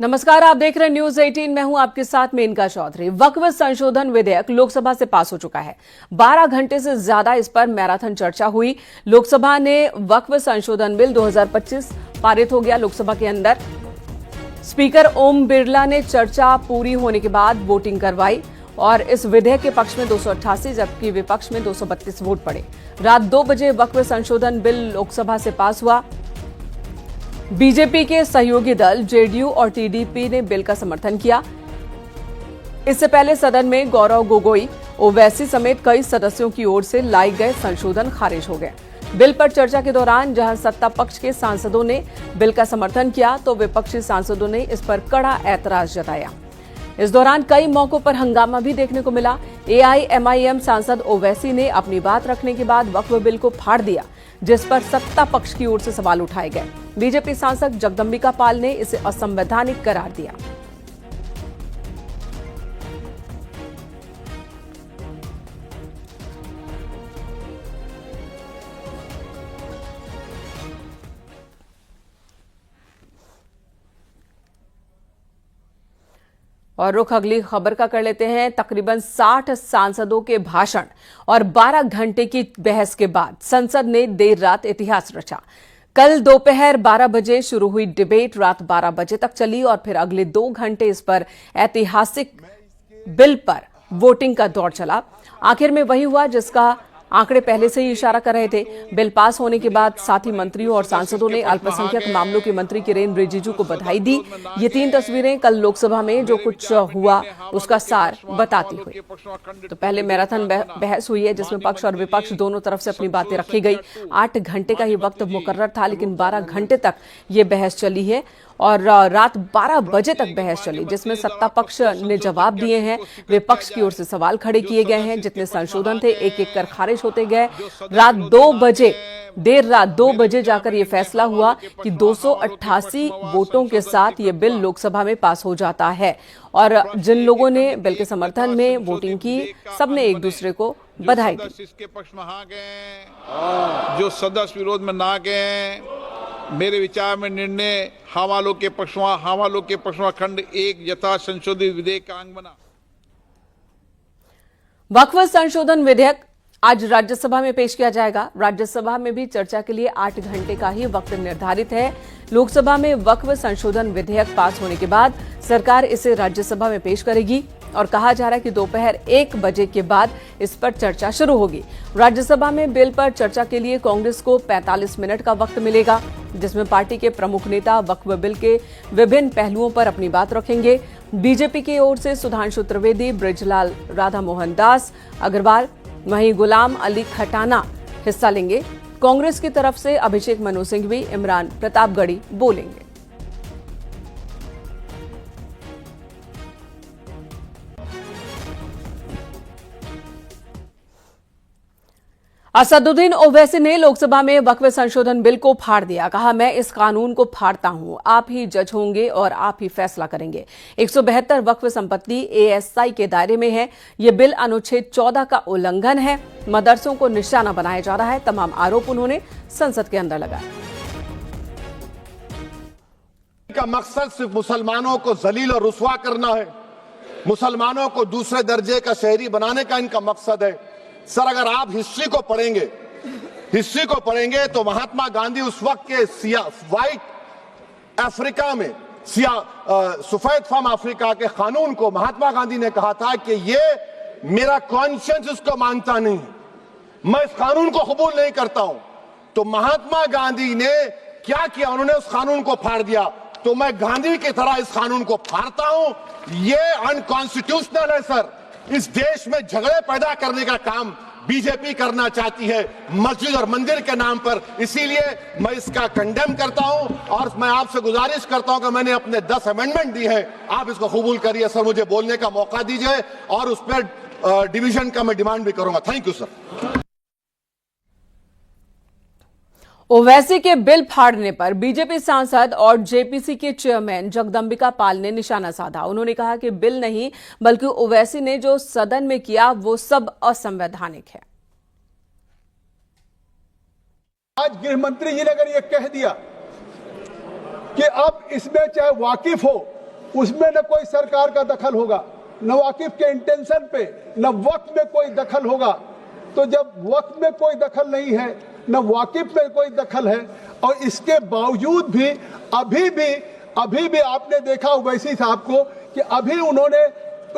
नमस्कार, आप देख रहे हैं न्यूज 18। मैं हूं आपके साथ मेनका चौधरी। वक्फ संशोधन विधेयक लोकसभा से पास हो चुका है। 12 घंटे से ज्यादा इस पर मैराथन चर्चा हुई। लोकसभा ने वक्फ संशोधन बिल 2025 पारित हो गया। लोकसभा के अंदर स्पीकर ओम बिरला ने चर्चा पूरी होने के बाद वोटिंग करवाई और इस विधेयक के पक्ष में 288 जबकि विपक्ष में 232 वोट पड़े। रात 2 बजे वक्फ संशोधन बिल लोकसभा से पास हुआ। बीजेपी के सहयोगी दल जेडीयू और टीडीपी ने बिल का समर्थन किया। इससे पहले सदन में गौरव गोगोई, ओवैसी समेत कई सदस्यों की ओर से लाए गए संशोधन खारिज हो गए। बिल पर चर्चा के दौरान जहां सत्ता पक्ष के सांसदों ने बिल का समर्थन किया तो विपक्षी सांसदों ने इस पर कड़ा ऐतराज जताया। इस दौरान कई मौकों पर हंगामा भी देखने को मिला। एआईएमआईएम सांसद ओवैसी ने अपनी बात रखने के बाद वक्फ बिल को फाड़ दिया, जिस पर सत्ता पक्ष की ओर से सवाल उठाए गए। बीजेपी सांसद जगदंबिका पाल ने इसे असंवैधानिक करार दिया। और रुख अगली खबर का कर लेते हैं। तकरीबन 60 सांसदों के भाषण और 12 घंटे की बहस के बाद संसद ने देर रात इतिहास रचा। कल दोपहर 12 बजे शुरू हुई डिबेट रात 12 बजे तक चली और फिर अगले 2 घंटे इस पर ऐतिहासिक बिल पर वोटिंग का दौर चला। आखिर में वही हुआ जिसका आंकड़े पहले से ही इशारा कर रहे थे। बिल पास होने के बाद साथी मंत्रियों और सांसदों ने अल्पसंख्यक मामलों के मंत्री किरेन रिजिजू को बधाई दी। ये 3 तस्वीरें कल लोकसभा में जो कुछ हुआ उसका सार बताती हुई। तो पहले मैराथन बहस हुई है जिसमें पक्ष और विपक्ष दोनों तरफ से अपनी बातें रखी गई। 8 घंटे का ये वक्त मुकर्रर था, लेकिन 12 घंटे तक ये बहस चली है और रात 12 बजे तक बहस चली, जिसमें सत्ता पक्ष ने जवाब दिए हैं, विपक्ष की ओर से सवाल खड़े किए गए हैं। जितने संशोधन थे एक एक कर खारिज होते गए। देर रात 2 बजे जाकर यह फैसला हुआ कि 288 वोटों के साथ ये बिल लोकसभा में पास हो जाता है। और जिन लोगों ने बिल के समर्थन में वोटिंग की, सबने एक दूसरे को बधाई दी। इसके पक्ष में हाँ गए, जो सदस्य विरोध में ना गए। मेरे विचार में निर्णय हाँ वालों के पक्ष में खंड 1 यथा संशोधित विधेयक का अंग बना। वक्फ संशोधन विधेयक आज राज्यसभा में पेश किया जाएगा। राज्यसभा में भी चर्चा के लिए 8 घंटे का ही वक्त निर्धारित है। लोकसभा में वक्फ संशोधन विधेयक पास होने के बाद सरकार इसे राज्यसभा में पेश करेगी और कहा जा रहा है कि दोपहर 1 बजे के बाद इस पर चर्चा शुरू होगी। राज्यसभा में बिल पर चर्चा के लिए कांग्रेस को 45 मिनट का वक्त मिलेगा, जिसमें पार्टी के प्रमुख नेता वक्फ बिल के विभिन्न पहलुओं पर अपनी बात रखेंगे। बीजेपी की ओर से सुधांशु त्रिवेदी, बृजलाल राधा मोहन दास अग्रवाल, वहीं गुलाम अली खटाना हिस्सा लेंगे। कांग्रेस की तरफ से अभिषेक मनु सिंघवी, इमरान प्रतापगढ़ी बोलेंगे। असदुद्दीन ओवैसी ने लोकसभा में वक्फ संशोधन बिल को फाड़ दिया। कहा, मैं इस कानून को फाड़ता हूं, आप ही जज होंगे और आप ही फैसला करेंगे। 172 वक्फ संपत्ति एएसआई के दायरे में है। यह बिल अनुच्छेद 14 का उल्लंघन है। मदरसों को निशाना बनाया जा रहा है। तमाम आरोप उन्होंने संसद के अंदर लगाए। का मकसद सिर्फ मुसलमानों को जलील और रुसवा करना है, मुसलमानों को दूसरे दर्जे का शहरी बनाने का इनका मकसद है। सर, अगर आप हिस्ट्री को पढ़ेंगे तो महात्मा गांधी उस वक्त के व्हाइट अफ्रीका में सफेद फार्म अफ्रीका के कानून को महात्मा गांधी ने कहा था कि ये मेरा कॉन्शियंस इसको मानता नहीं, मैं इस कानून को कबूल नहीं करता हूं। तो महात्मा गांधी ने क्या किया, उन्होंने उस कानून को फाड़ दिया। तो मैं गांधी की तरह इस कानून को फाड़ता हूं। ये अनकॉन्स्टिट्यूशनल है सर। इस देश में झगड़े पैदा करने का काम बीजेपी करना चाहती है मस्जिद और मंदिर के नाम पर। इसीलिए मैं इसका कंडेम करता हूं और मैं आपसे गुजारिश करता हूं कि मैंने अपने 10 अमेंडमेंट दी है, आप इसको कबूल करिए सर। मुझे बोलने का मौका दीजिए और उस पर डिवीजन का मैं डिमांड भी करूंगा। Thank you sir. ओवैसी के बिल फाड़ने पर बीजेपी सांसद और जेपीसी के चेयरमैन जगदंबिका पाल ने निशाना साधा। उन्होंने कहा कि बिल नहीं बल्कि ओवैसी ने जो सदन में किया वो सब असंवैधानिक है। आज गृह मंत्री जी ने अगर ये कह दिया कि अब इसमें चाहे वाकिफ हो उसमें न कोई सरकार का दखल होगा, न वाकिफ के इंटेंशन पे, न वक्त में कोई दखल होगा। तो जब वक्त में कोई दखल नहीं है, न वाकिफ में कोई दखल है, और इसके बावजूद भी अभी भी आपने देखा ओवैसी साहब को कि अभी उन्होंने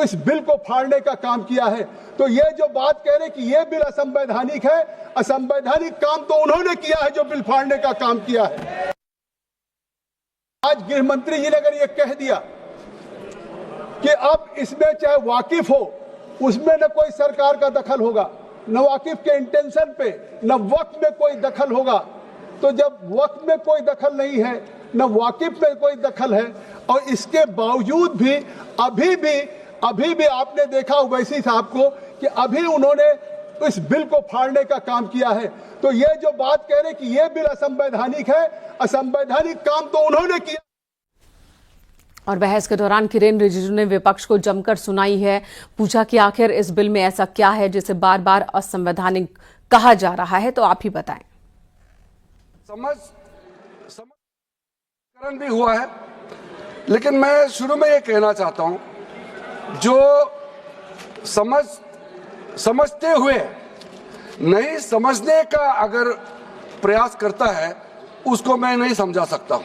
इस बिल को फाड़ने का काम किया है। तो ये जो बात कह रहे कि ये बिल असंवैधानिक है, असंवैधानिक काम तो उन्होंने किया है जो बिल फाड़ने का काम किया है। आज गृह मंत्री जी ने अगर ये कह दिया कि अब इसमें चाहे वाकिफ हो, उसमें न कोई सरकार का दखल होगा, न वाकिफ के इंटेंशन पे, न वक्त में कोई दखल होगा। तो जब वक्त में कोई दखल नहीं है, न वाकिफ में कोई दखल है, और इसके बावजूद भी अभी भी आपने देखा ओवैसी साहब को कि अभी उन्होंने इस बिल को फाड़ने का काम किया है। तो ये जो बात कह रहे कि ये बिल असंवैधानिक है, असंवैधानिक काम तो उन्होंने किया। और बहस के दौरान किरेन रिजिजू ने विपक्ष को जमकर सुनाई है, पूछा कि आखिर इस बिल में ऐसा क्या है जिसे बार बार असंवैधानिक कहा जा रहा है, तो आप ही बताएं। समझकरण भी हुआ है, लेकिन मैं शुरू में ये कहना चाहता हूं, जो समझते हुए नहीं समझने का अगर प्रयास करता है, उसको मैं नहीं समझा सकता हूं।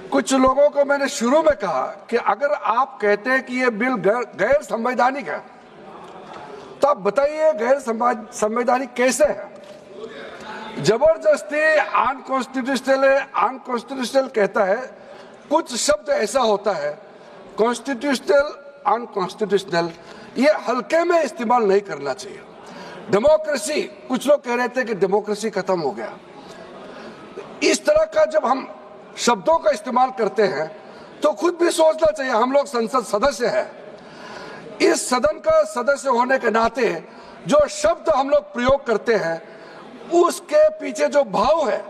कुछ लोगों को मैंने शुरू में कहा कि अगर आप कहते हैं कि ये बिल गैर संवैधानिक है, तो आप बताइए गैर संवैधानिक कैसे है। जबरदस्ती अनकॉन्स्टिट्यूशनल कहता है। कुछ शब्द ऐसा होता है, कॉन्स्टिट्यूशनल, अनकॉन्स्टिट्यूशनल, ये हल्के में इस्तेमाल नहीं करना चाहिए। डेमोक्रेसी, कुछ लोग कह रहे थे कि डेमोक्रेसी खत्म हो गया। इस तरह का जब हम शब्दों का इस्तेमाल करते हैं तो खुद भी सोचना चाहिए। हम लोग संसद सदस्य हैं, इस सदन का सदस्य होने के नाते जो शब्द हम लोग प्रयोग करते हैं, उसके पीछे जो भाव है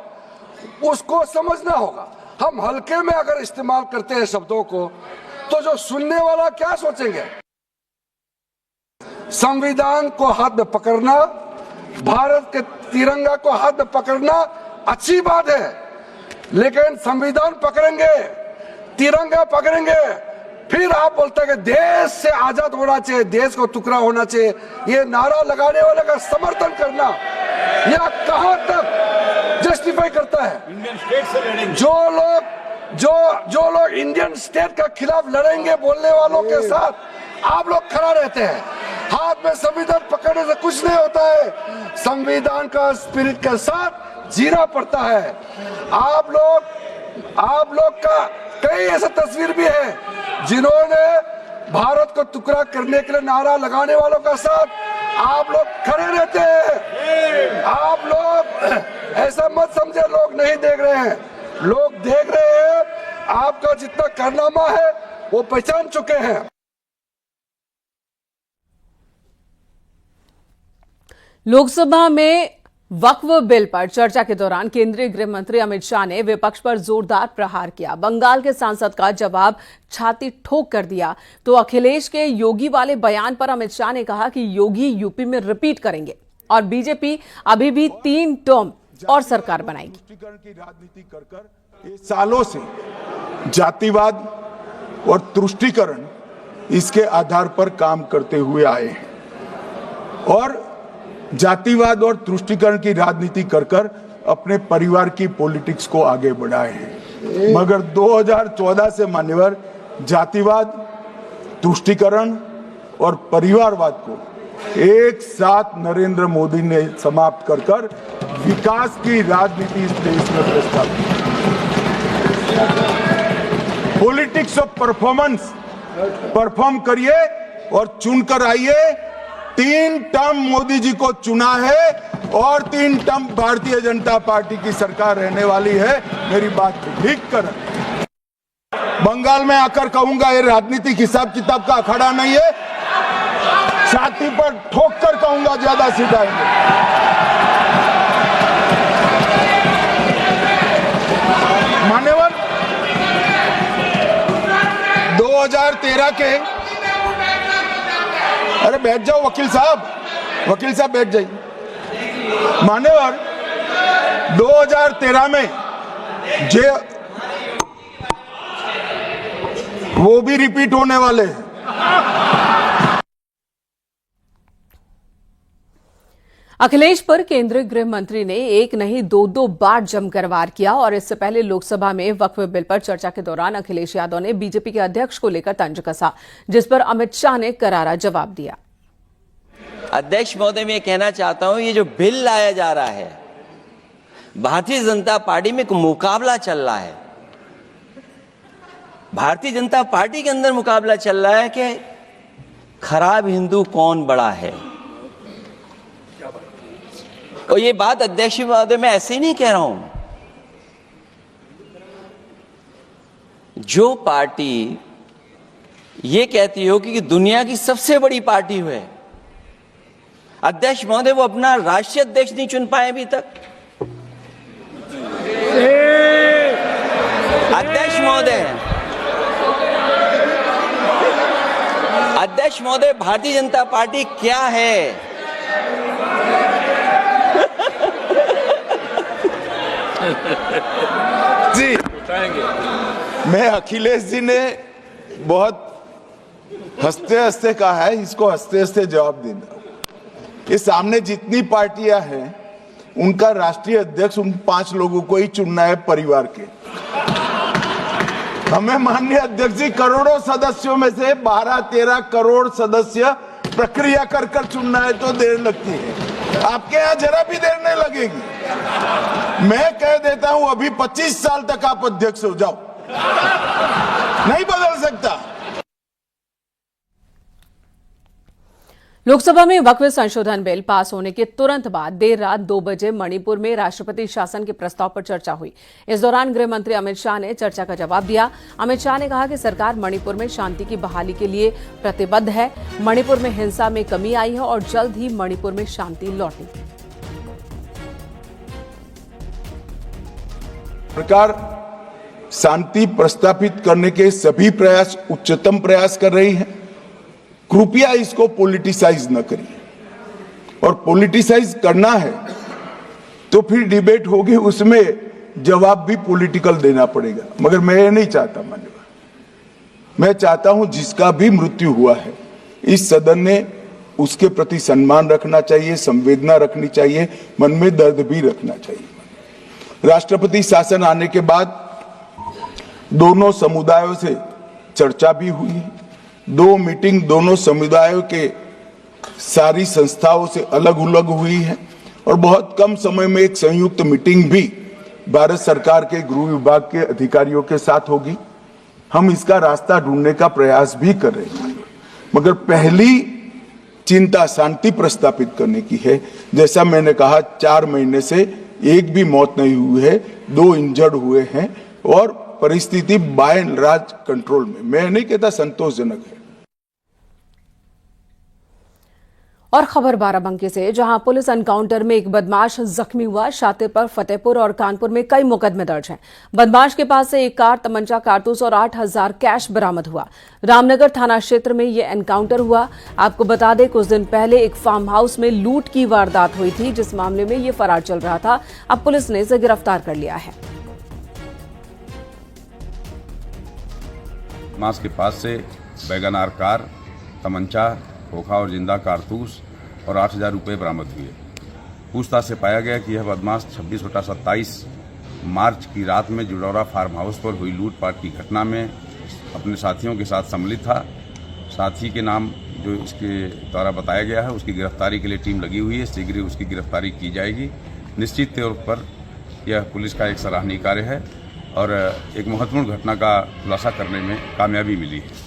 उसको समझना होगा। हम हल्के में अगर इस्तेमाल करते हैं शब्दों को, तो जो सुनने वाला क्या सोचेंगे। संविधान को हाथ में पकड़ना, भारत के तिरंगा को हाथ में पकड़ना अच्छी बात है, लेकिन संविधान पकड़ेंगे, तिरंगा पकड़ेंगे, फिर आप बोलते हैं कि देश से आजाद होना चाहिए, देश को टुकड़ा होना चाहिए, ये नारा लगाने वाले का समर्थन करना यह कहां तक जस्टिफाई करता है। इंडियन स्टेट से लड़ेंगे जो लोग इंडियन स्टेट के खिलाफ लड़ेंगे बोलने वालों के साथ आप लोग खड़ा रहते हैं। हाथ में संविधान पकड़ने से कुछ नहीं होता है, संविधान का स्पिरिट के साथ जीना पड़ता है। आप लोग का कई ऐसा तस्वीर भी है जिन्होंने भारत को टुकड़ा करने के लिए नारा लगाने वालों का साथ आप लोग खड़े रहते हैं। आप लोग ऐसा मत समझे लोग नहीं देख रहे हैं, लोग देख रहे हैं। आपका जितना कारनामा है वो पहचान चुके हैं। लोकसभा में वक्फ बिल पर चर्चा के दौरान केंद्रीय गृह मंत्री अमित शाह ने विपक्ष पर जोरदार प्रहार किया। बंगाल के सांसद का जवाब छाती ठोक कर दिया तो अखिलेश के योगी वाले बयान पर अमित शाह ने कहा कि योगी यूपी में रिपीट करेंगे और बीजेपी अभी भी 3 टर्म और सरकार बनाएगी। की राजनीति कर सालों से जातिवाद और तुष्टीकरण इसके आधार पर काम करते हुए आए हैं और जातिवाद और तुष्टीकरण की राजनीति कर अपने परिवार की पॉलिटिक्स को आगे बढ़ाए हैं। मगर 2014 से मान्यवर जातिवाद, तुष्टीकरण और परिवारवाद को एक साथ नरेंद्र मोदी ने समाप्त कर विकास की राजनीति इस देश में प्रस्तावित। पॉलिटिक्स ऑफ परफॉर्मेंस, परफॉर्म करिए और चुनकर आइए। 3 टर्म मोदी जी को चुना है और 3 टर्म भारतीय जनता पार्टी की सरकार रहने वाली है। मेरी बात ठीक कर। बंगाल में आकर कहूंगा ये राजनीतिक हिसाब किताब का अखाड़ा नहीं है, छाती पर ठोक कर कहूंगा ज्यादा सीधाएंगे। मान्यवर 2013 के, अरे बैठ जाओ वकील साहब बैठ जाइए। मान्यवर 2013 में वो भी रिपीट होने वाले हैं। अखिलेश पर केंद्रीय गृह मंत्री ने एक नहीं दो बार जमकर वार किया और इससे पहले लोकसभा में वक्फ बिल पर चर्चा के दौरान अखिलेश यादव ने बीजेपी के अध्यक्ष को लेकर तंज कसा, जिस पर अमित शाह ने करारा जवाब दिया। अध्यक्ष महोदय, मैं कहना चाहता हूं, ये जो बिल लाया जा रहा है, भारतीय जनता पार्टी में एक मुकाबला चल रहा है। भारतीय जनता पार्टी के अंदर मुकाबला चल रहा है कि खराब हिंदू कौन बड़ा है। और ये बात अध्यक्ष महोदय मैं ऐसे ही नहीं कह रहा हूं। जो पार्टी ये कहती हो कि दुनिया की सबसे बड़ी पार्टी है, अध्यक्ष महोदय वो अपना राष्ट्रीय अध्यक्ष नहीं चुन पाए अभी तक। अध्यक्ष महोदय भारतीय जनता पार्टी क्या है? जी, मैं अखिलेश जी ने बहुत हंसते हंसते कहा है, इसको हंसते हंसते जवाब देना। ये सामने जितनी पार्टियां हैं उनका राष्ट्रीय अध्यक्ष उन 5 लोगों को ही चुनना है परिवार के। हमें माननीय अध्यक्ष जी करोड़ों सदस्यों में से 12-13 करोड़ सदस्य प्रक्रिया कर कर चुनना है तो देर लगती है। आपके यहाँ जरा भी देर नहीं लगेगी। मैं कह देता हूं अभी 25 साल तक आप अध्यक्ष हो जाओ, नहीं बदल सकता। लोकसभा में वक्फ संशोधन बिल पास होने के तुरंत बाद देर रात 2 बजे मणिपुर में राष्ट्रपति शासन के प्रस्ताव पर चर्चा हुई। इस दौरान गृह मंत्री अमित शाह ने चर्चा का जवाब दिया। अमित शाह ने कहा कि सरकार मणिपुर में शांति की बहाली के लिए प्रतिबद्ध है। मणिपुर में हिंसा में कमी आई है और जल्द ही मणिपुर में शांति लौटेगी। सरकार शांति प्रस्तापित करने के सभी प्रयास उच्चतम प्रयास कर रही है। कृपया इसको पॉलिटिसाइज न करिए, और पॉलिटिसाइज करना है तो फिर डिबेट होगी, उसमें जवाब भी पॉलिटिकल देना पड़ेगा। मगर मैं ये नहीं चाहता मान्यवर। मैं चाहता हूं जिसका भी मृत्यु हुआ है इस सदन ने उसके प्रति सम्मान रखना चाहिए, संवेदना रखनी चाहिए, मन में दर्द भी रखना चाहिए। राष्ट्रपति शासन आने के बाद दोनों समुदायों से चर्चा भी हुई। 2 मीटिंग दोनों समुदायों के सारी संस्थाओं से अलग अलग हुई है और बहुत कम समय में एक संयुक्त मीटिंग भी भारत सरकार के गृह विभाग के अधिकारियों के साथ होगी। हम इसका रास्ता ढूंढने का प्रयास भी कर रहे हैं, मगर पहली चिंता शांति प्रस्तापित करने की है। जैसा मैंने कहा, 4 महीने से एक भी मौत नहीं हुई है, 2 इंजर्ड हुए हैं और परिस्थिति बाय एंड लार्ज कंट्रोल में। मैं नहीं कहता संतोषजनक है। और खबर बाराबंकी से, जहां पुलिस एनकाउंटर में एक बदमाश जख्मी हुआ। शातिरपुर, फतेहपुर और कानपुर में कई मुकदमे दर्ज हैं। बदमाश के पास से एक कार, तमंचा, कारतूस और 8,000 कैश बरामद हुआ। रामनगर थाना क्षेत्र में यह एनकाउंटर हुआ। आपको बता दें, कुछ दिन पहले एक फार्म हाउस में लूट की वारदात हुई थी, जिस मामले में यह फरार चल रहा था। अब पुलिस ने इसे गिरफ्तार कर लिया है। बदमाश के पास से वैगनार कार, तमंचा, खोखा और जिंदा कारतूस और 8,000 रुपये बरामद हुए। पूछताछ से पाया गया कि यह बदमाश 26/27 मार्च की रात में जुडौरा फार्म हाउस पर हुई लूटपाट की घटना में अपने साथियों के साथ सम्मिलित था। साथी के नाम जो इसके द्वारा बताया गया है, उसकी गिरफ्तारी के लिए टीम लगी हुई है। शीघ्र उसकी गिरफ्तारी की जाएगी। निश्चित तौर पर यह पुलिस का एक सराहनीय कार्य है और एक महत्वपूर्ण घटना का खुलासा करने में कामयाबी मिली है।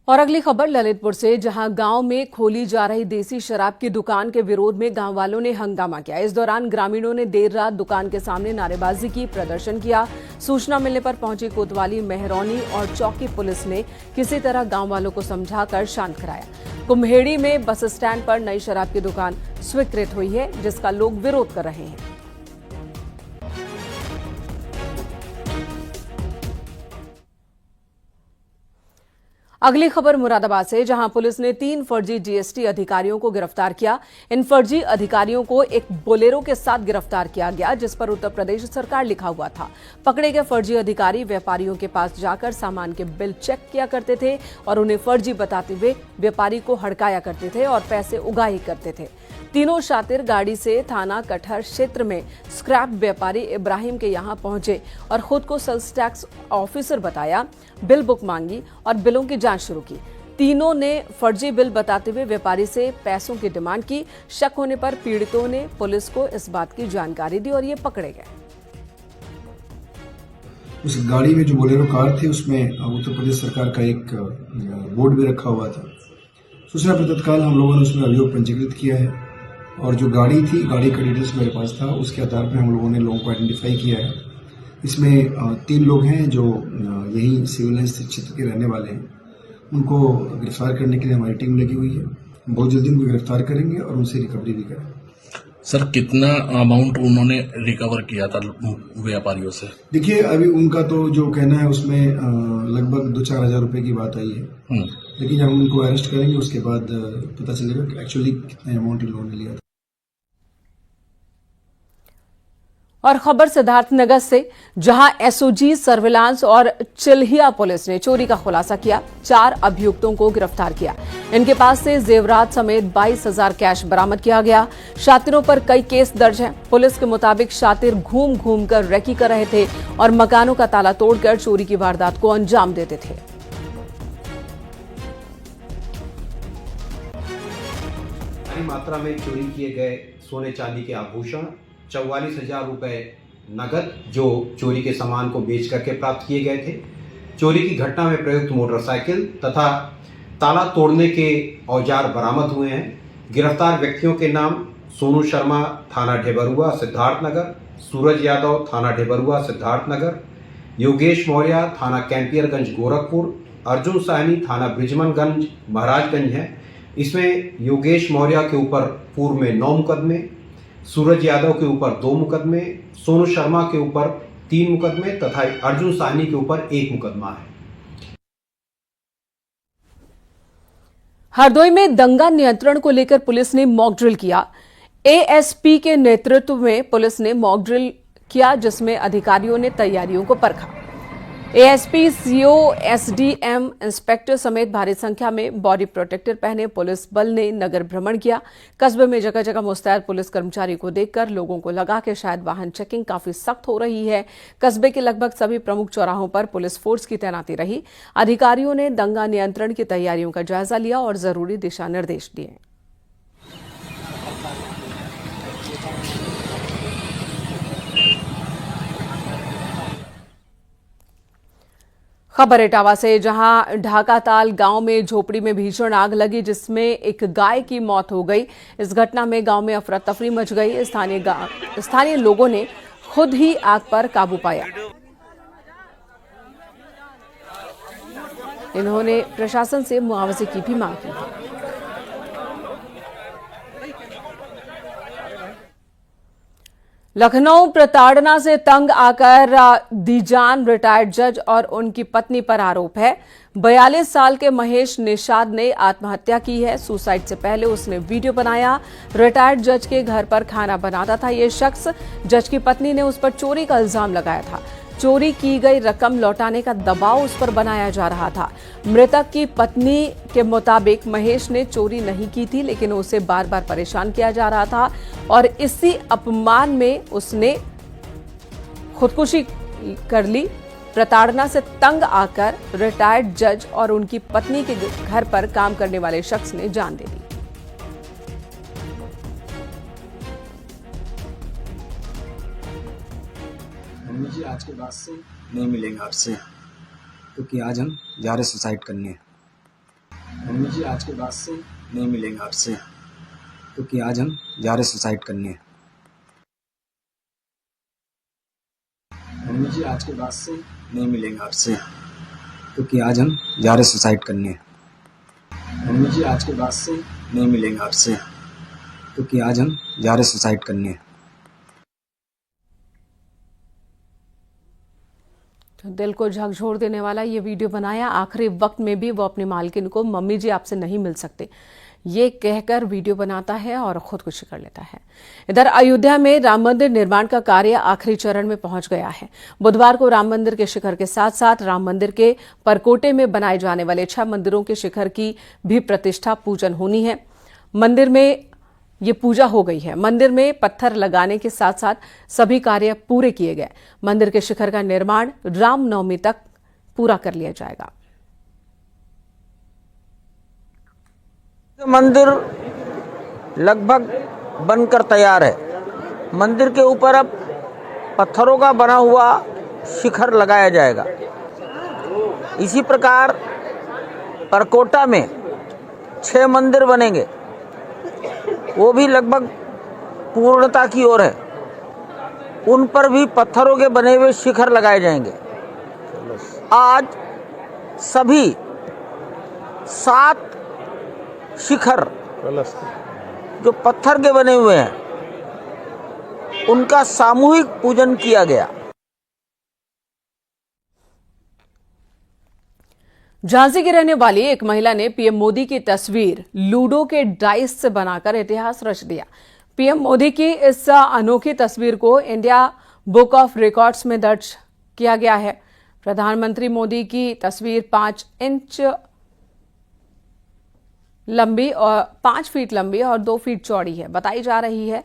और अगली खबर ललितपुर से, जहां गांव में खोली जा रही देसी शराब की दुकान के विरोध में गांव वालों ने हंगामा किया। इस दौरान ग्रामीणों ने देर रात दुकान के सामने नारेबाजी की, प्रदर्शन किया। सूचना मिलने पर पहुंची कोतवाली, मेहरौनी और चौकी पुलिस ने किसी तरह गांव वालों को समझाकर शांत कराया। कुम्हेड़ी में बस स्टैंड पर नई शराब की दुकान स्वीकृत हुई है, जिसका लोग विरोध कर रहे हैं। अगली खबर मुरादाबाद से, जहां पुलिस ने 3 फर्जी जीएसटी अधिकारियों को गिरफ्तार किया। इन फर्जी अधिकारियों को एक बोलेरो के साथ गिरफ्तार किया गया, जिस पर उत्तर प्रदेश सरकार लिखा हुआ था। पकड़े गए फर्जी अधिकारी व्यापारियों के पास जाकर सामान के बिल चेक किया करते थे और उन्हें फर्जी बताते हुए व्यापारी को हड़काया करते थे और पैसे उगाही करते थे। तीनों शातिर गाड़ी से थाना कटहर क्षेत्र में स्क्रैप व्यापारी इब्राहिम के यहां पहुंचे और खुद को सेल्स टैक्स ऑफिसर बताया, बिल बुक मांगी और बिलों की जांच शुरू की। तीनों ने फर्जी बिल बताते हुए व्यापारी से पैसों की डिमांड की। शक होने पर पीड़ितों ने पुलिस को इस बात की जानकारी दी और ये पकड़े गए। उस गाड़ी में जो बोलेरो कार थी उसमें उत्तर प्रदेश सरकार का एक बोर्ड भी रखा हुआ था। सूचना पर तत्काल हम लोगों ने उसमें अभियोग पंजीकृत किया है और जो गाड़ी थी, गाड़ी का डिटेल्स मेरे पास था, उसके आधार पर हम लोगों ने लोगों को आइडेंटिफाई किया है। इसमें 3 लोग हैं जो यही सिविल लाइन्स क्षेत्र के रहने वाले हैं। उनको गिरफ्तार करने के लिए हमारी टीम लगी हुई है। बहुत जल्दी उनको गिरफ्तार करेंगे और उनसे रिकवरी भी करेंगे। सर, कितना अमाउंट उन्होंने रिकवर किया था व्यापारियों से? देखिए, अभी उनका तो जो कहना है उसमें लगभग 2-4 हज़ार रुपए की बात आई है, लेकिन जब हम उनको अरेस्ट करेंगे उसके बाद पता चलेगा कि एक्चुअली कितना अमाउंट इन लोगों ने लिया था। और खबर सिद्धार्थनगर से, जहां एसओजी सर्विलांस और चिल्हिया पुलिस ने चोरी का खुलासा किया। 4 अभियुक्तों को गिरफ्तार किया। इनके पास से जेवरात समेत 22,000 कैश बरामद किया गया। शातिरों पर कई केस दर्ज हैं। पुलिस के मुताबिक शातिर घूम घूम कर रेकी कर रहे थे और मकानों का ताला तोड़कर चोरी की वारदात को अंजाम देते थे। भारी मात्रा में चोरी किए गए सोने चांदी के आभूषण, 44,000 रुपए नगद जो चोरी के सामान को बेच करके प्राप्त किए गए थे। चोरी की घटना में प्रयुक्त मोटरसाइकिल तथा ताला तोड़ने के औजार बरामद हुए हैं। गिरफ्तार व्यक्तियों के नाम सोनू शर्मा, थाना ढेबरुआ सिद्धार्थनगर, सूरज यादव, थाना ढेबरुआ सिद्धार्थनगर, योगेश मौर्य, थाना कैंपियरगंज गोरखपुर, अर्जुन साहनी, थाना ब्रिजमनगंज महाराजगंज है। इसमें योगेश मौर्य के ऊपर पूर्व में 9 मुकदमे, सूरज यादव के ऊपर 2 मुकदमे, सोनू शर्मा के ऊपर 3 मुकदमे तथा अर्जुन साहनी के ऊपर 1 मुकदमा है। हरदोई में दंगा नियंत्रण को लेकर पुलिस ने मॉक ड्रिल किया। एएसपी के नेतृत्व में पुलिस ने मॉक ड्रिल किया, जिसमें अधिकारियों ने तैयारियों को परखा। एएसपी, सीओ, एसडीएम, इंस्पेक्टर समेत भारी संख्या में बॉडी प्रोटेक्टर पहने पुलिस बल ने नगर भ्रमण किया। कस्बे में जगह जगह मुस्तैद पुलिस कर्मचारी को देखकर लोगों को लगा कि शायद वाहन चेकिंग काफी सख्त हो रही है। कस्बे के लगभग सभी प्रमुख चौराहों पर पुलिस फोर्स की तैनाती रही। अधिकारियों ने दंगा नियंत्रण की तैयारियों का जायजा लिया और जरूरी दिशा निर्देश दिए। खबर इटावा से, जहां ढाकाताल गांव में झोपड़ी में भीषण आग लगी, जिसमें एक गाय की मौत हो गई। इस घटना में गांव में अफरा तफरी मच गई। स्थानीय लोगों ने खुद ही आग पर काबू पाया। इन्होंने प्रशासन से मुआवजे की भी मांग की। लखनऊ प्रताड़ना से तंग आकर दी जान रिटायर्ड जज और उनकी पत्नी पर आरोप है। 42 साल के महेश निषाद ने आत्महत्या की है। सुसाइड से पहले उसने वीडियो बनाया। रिटायर्ड जज के घर पर खाना बनाता था ये शख्स। जज की पत्नी ने उस पर चोरी का इल्जाम लगाया था। चोरी की गई रकम लौटाने का दबाव उस पर बनाया जा रहा था। मृतक की पत्नी के मुताबिक महेश ने चोरी नहीं की थी, लेकिन उसे बार बार परेशान किया जा रहा था और इसी अपमान में उसने खुदकुशी कर ली। प्रताड़ना से तंग आकर रिटायर्ड जज और उनकी पत्नी के घर पर काम करने वाले शख्स ने जान दे दी। मम्मी जी आज के बाद से नहीं मिलेंगे आपसे, क्योंकि आज हम जा रहे सुसाइड करने। मम्मी जी आज के बाद से नहीं मिलेंगे आपसे, क्योंकि आज हम जा रहे सुसाइड करने। मम्मी जी आज के बाद से नहीं मिलेंगे आपसे, क्योंकि आज हम जा रहे सुसाइड करने। मम्मी जी आज के बाद से नहीं मिलेंगे आपसे, क्योंकि आज हम जा रहे सुसाइड करने। तो दिल को झकझोर देने वाला ये वीडियो बनाया। आखिरी वक्त में भी वो अपनी मालकिन को मम्मी जी आपसे नहीं मिल सकते ये कहकर वीडियो बनाता है और खुदकुशी कर लेता है। इधर अयोध्या में राम मंदिर निर्माण का कार्य आखिरी चरण में पहुंच गया है। बुधवार को राम मंदिर के शिखर के साथ साथ राम मंदिर के परकोटे में बनाए जाने वाले 6 मंदिरों के शिखर की भी प्रतिष्ठा पूजन होनी है। मंदिर में ये पूजा हो गई है। मंदिर में पत्थर लगाने के साथ साथ सभी कार्य पूरे किए गए। मंदिर के शिखर का निर्माण रामनवमी तक पूरा कर लिया जाएगा। मंदिर लगभग बनकर तैयार है। मंदिर के ऊपर अब पत्थरों का बना हुआ शिखर लगाया जाएगा। इसी प्रकार परकोटा में 6 मंदिर बनेंगे, वो भी लगभग पूर्णता की ओर है। उन पर भी पत्थरों के बने हुए शिखर लगाए जाएंगे। आज सभी 7 शिखर जो पत्थर के बने हुए हैं उनका सामूहिक पूजन किया गया। झांसी की रहने वाली एक महिला ने पीएम मोदी की तस्वीर लूडो के डाइस से बनाकर इतिहास रच दिया। पीएम मोदी की इस अनोखी तस्वीर को इंडिया बुक ऑफ रिकॉर्ड्स में दर्ज किया गया है। प्रधानमंत्री मोदी की तस्वीर 5 इंच लंबी और 5 फीट लंबी और 2 फीट चौड़ी है बताई जा रही है।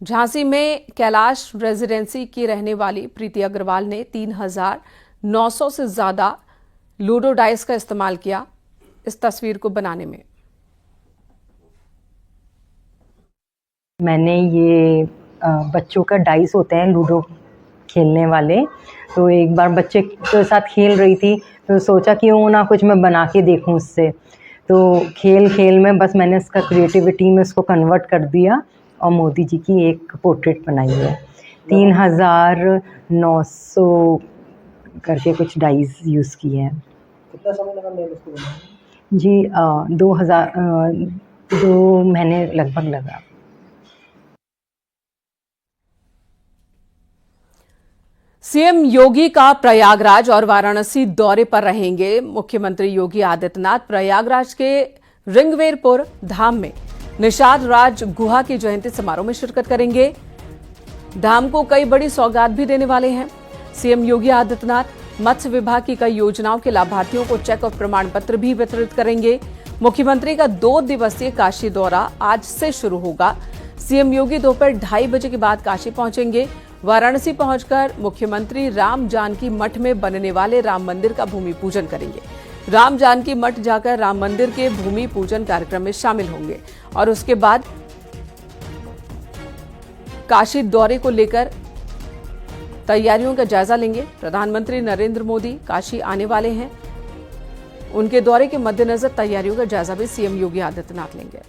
झांसी में कैलाश रेजिडेंसी की रहने वाली प्रीति अग्रवाल ने 3900 से ज्यादा लूडो डाइस का इस्तेमाल किया इस तस्वीर को बनाने में। मैंने ये बच्चों का डाइस होते हैं लूडो खेलने वाले, तो एक बार बच्चे के साथ खेल रही थी तो सोचा कि क्यों ना कुछ मैं बना के देखूं उससे। तो खेल में बस मैंने इसका क्रिएटिविटी में इसको कन्वर्ट कर दिया और मोदी जी की एक पोर्ट्रेट बनाई है। 3900 करके कुछ डाइस यूज़ किए हैं। कितना समय लगा मैम इसको बनाने में? जी 2 महीने लगभग लगा। सीएम योगी का प्रयागराज और वाराणसी दौरे पर रहेंगे। मुख्यमंत्री योगी आदित्यनाथ प्रयागराज के रिंगवेरपुर धाम में निषाद राज गुहा की जयंती समारोह में शिरकत करेंगे। धाम को कई बड़ी सौगात भी देने वाले हैं। सीएम योगी आदित्यनाथ मत्स्य विभाग की कई योजनाओं के लाभार्थियों को चेक और प्रमाण पत्र भी वितरित करेंगे। मुख्यमंत्री का 2 दिवसीय काशी दौरा आज से शुरू होगा। सीएम योगी दोपहर 2:30 बजे के बाद काशी पहुंचेंगे। वाराणसी पहुंचकर मुख्यमंत्री राम जानकी मठ में बनने वाले राम मंदिर का भूमि पूजन करेंगे। राम जानकी मठ जाकर राम मंदिर के भूमि पूजन कार्यक्रम में शामिल होंगे और उसके बाद काशी दौरे को लेकर तैयारियों का जायजा लेंगे। प्रधानमंत्री नरेंद्र मोदी काशी आने वाले हैं। उनके दौरे के मद्देनजर तैयारियों का जायजा भी सीएम योगी आदित्यनाथ लेंगे।